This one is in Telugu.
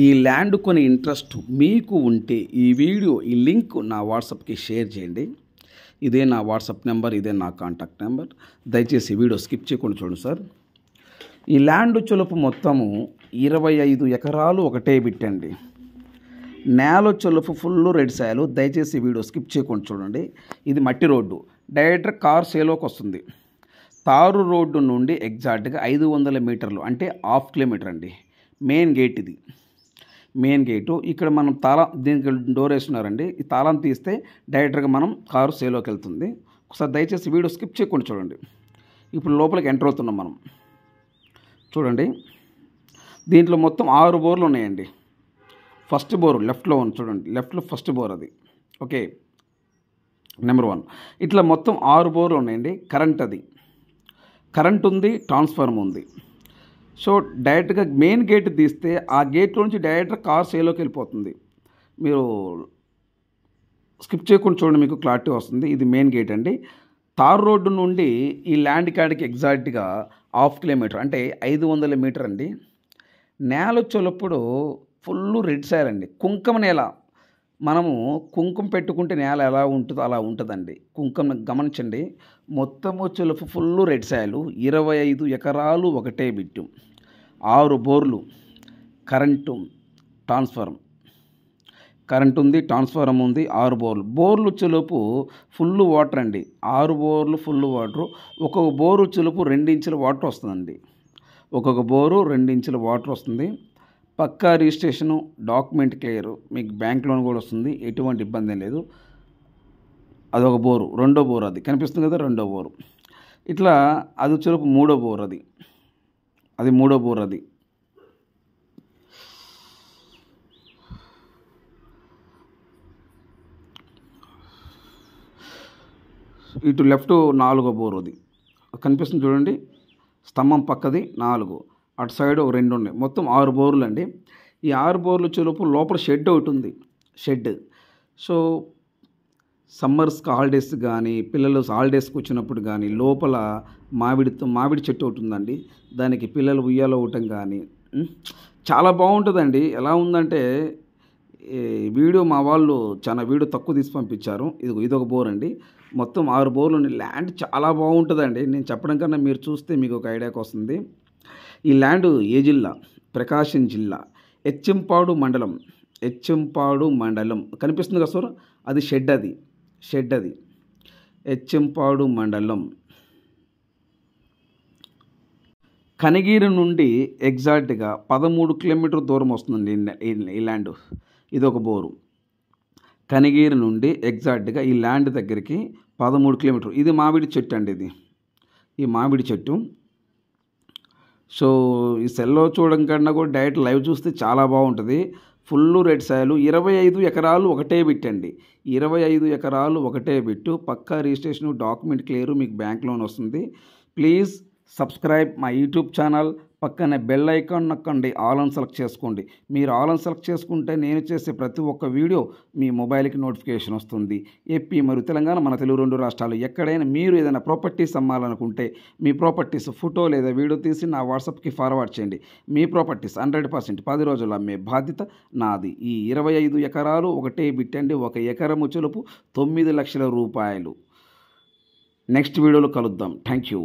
ఈ ల్యాండ్ కొని ఇంట్రెస్ట్ మీకు ఉంటే ఈ వీడియో ఈ లింక్ నా వాట్సాప్కి షేర్ చేయండి. ఇదే నా వాట్సాప్ నెంబర్, ఇదే నా కాంటాక్ట్ నెంబర్. దయచేసి వీడియో స్కిప్ చేయకుండా చూడండి సార్. ఈ ల్యాండ్ చొలుపు మొత్తము 25 ఎకరాలు ఒకటే బిట్టండి. నేల చొలుపు ఫుల్ రెడ్ సాయిల్. దయచేసి వీడియో స్కిప్ చేయకుండా చూడండి. ఇది మట్టి రోడ్డు, డైరెక్ట్ కార్ సేలోకి వస్తుంది. తారు రోడ్డు నుండి ఎగ్జాక్ట్గా 500 మీటర్లు అంటే ½ కిలోమీటర్ అండి. మెయిన్ గేట్ ఇది, మెయిన్ గేటు. ఇక్కడ మనం దీనికి డోర్ వేస్తున్నారండి. ఈ తాళం తీస్తే డైరెక్ట్గా మనం కారు సేలోకి వెళ్తుంది. ఒకసారి దయచేసి వీడియో స్కిప్ చేయకుండా చూడండి. ఇప్పుడు లోపలికి ఎంటర్ అవుతున్నాం మనం. చూడండి, దీంట్లో మొత్తం 6 బోర్లు ఉన్నాయండి. ఫస్ట్ బోరు లెఫ్ట్లో ఉంది చూడండి, లెఫ్ట్లో ఫస్ట్ బోర్ అది. Okay, number 1. ఇట్లా మొత్తం 6 బోర్లు ఉన్నాయండి. కరెంట్ ఉంది, ట్రాన్స్ఫార్మర్ ఉంది. సో డైరెక్ట్గా మెయిన్ గేట్ తీస్తే ఆ గేట్లో నుంచి డైరెక్ట్గా కార్ సేలోకి వెళ్ళిపోతుంది. మీరు స్కిప్ చేయకుండా చూడండి, మీకు క్లారిటీ వస్తుంది. ఇది మెయిన్ గేట్ అండి. తార్ రోడ్డు నుండి ఈ ల్యాండ్ కాడికి ఎగ్జాక్ట్గా ½ కిలోమీటర్ అంటే 500 మీటర్ అండి. నేల వచ్చేటప్పుడు ఫుల్ రెడ్ సాయిల్ అండి, కుంకుమ నేల. మనము కుంకుమ పెట్టుకుంటే నేల ఎలా ఉంటుందో అలా ఉంటుందండి. కుంకుమ గమనించండి. మొత్తం వచ్చేలోపు ఫుల్ రెడ్ సాయిల్. 25 ఎకరాలు ఒకటే బిట్టు, 6 బోర్లు, కరెంటు, కరెంట్ ఉంది, ట్రాన్స్ఫార్మర్ ఉంది, 6 బోర్లు వచ్చేలోపు ఫుల్ వాటర్ అండి. 6 బోర్లు ఫుల్ వాటరు. ఒక్కొక్క బోరు వచ్చేలోపు 2 ఇంచుల వాటర్ వస్తుందండి. ఒక్కొక్క బోరు 2 ఇంచుల వాటర్ వస్తుంది. పక్కా రిజిస్ట్రేషను, డాక్యుమెంట్ క్లియర్, మీకు బ్యాంక్ లోన్ కూడా వస్తుంది. ఎటువంటి ఇబ్బంది లేదు. అదొక బోరు. రెండో బోరు అది కనిపిస్తుంది కదా, రెండో బోరు. ఇట్లా అది వచ్చేలోపు మూడో బోరు అది మూడో బోర్ అది. ఇటు లెఫ్ట్ 4వ బోర్ అది కనిపిస్తుంది చూడండి, స్తంభం పక్కది 4. అటు సైడ్ ఒక 2 ఉన్నాయి. మొత్తం 6 బోర్లు అండి. ఈ 6 బోర్లు వచ్చేలోపు లోపల షెడ్ ఒకటి ఉంది. సో సమ్మర్స్కి హాలిడేస్ కానీ, పిల్లలు హాలిడేస్కి వచ్చినప్పుడు కానీ లోపల మామిడి చెట్టు ఒకటి ఉందండి. దానికి పిల్లలు ఉయ్యాలో ఉండటం కానీ చాలా బాగుంటుందండి. ఎలా ఉందంటే వీడియో మా వాళ్ళు చాలా వీడియో తక్కువ తీసి పంపించారు. ఇదొక బోర్ అండి. మొత్తం 6 బోర్లు ఉన్నాయి. ల్యాండ్ చాలా బాగుంటుందండి. నేను చెప్పడం కన్నా మీరు చూస్తే మీకు ఒక ఐడియాకి వస్తుంది. ఈ ల్యాండ్ ఏ జిల్లా? ప్రకాశం జిల్లా, ఎచ్చంపాడు మండలం కనిపిస్తుంది కదా సార్, అది షెడ్ అది ఎచ్చంపాడు మండలం. కనిగిరి నుండి ఎగ్జాక్ట్గా 13 కిలోమీటర్ దూరం వస్తుందండి ఈ ల్యాండ్. ఇదొక బోరు. కనిగిరి నుండి ఎగ్జాక్ట్గా ఈ ల్యాండ్ దగ్గరికి 13 కిలోమీటర్. ఇది మామిడి చెట్టు అండి, ఈ మామిడి చెట్టు. సో ఈ సెల్లో చూడడం కన్నా కూడా డైరెక్ట్ లైవ్ చూస్తే చాలా బాగుంటుంది. Full red soil. 25 ఎకరాలు ఒకటే బిట్ అండి. 25 ఎకరాలు ఒకటే బిట్టు. పక్కా రిజిస్ట్రేషన్, డాక్యుమెంట్ క్లియర్, మీకు బ్యాంక్ లోన్ వస్తుంది. Please subscribe my YouTube channel. పక్కనే బెల్ ఐకాన్ నొక్కండి, ఆల్ ఆన్ సెలెక్ట్ చేసుకోండి. మీరు ఆల్ ఆన్ సెలెక్ట్ చేసుకుంటే నేను చేసే ప్రతి ఒక్క వీడియో మీ మొబైల్కి నోటిఫికేషన్ వస్తుంది. ఏపీ మరియు తెలంగాణ, మన తెలుగు 2 రాష్ట్రాలు ఎక్కడైనా మీరు ఏదైనా ప్రాపర్టీస్ అమ్మాలనుకుంటే మీ ప్రాపర్టీస్ ఫోటో లేదా వీడియో తీసి నా వాట్సాప్కి ఫార్వర్డ్ చేయండి. మీ ప్రాపర్టీస్ 100% 10 రోజుల్లో అమ్మే బాధ్యత నాది. ఈ 25 ఎకరాలు ఒకటే బిట్టండి. 1 ఎకరం వచ్చేలోపు 9 లక్షల రూపాయలు. నెక్స్ట్ వీడియోలో కలుద్దాం. Thank you.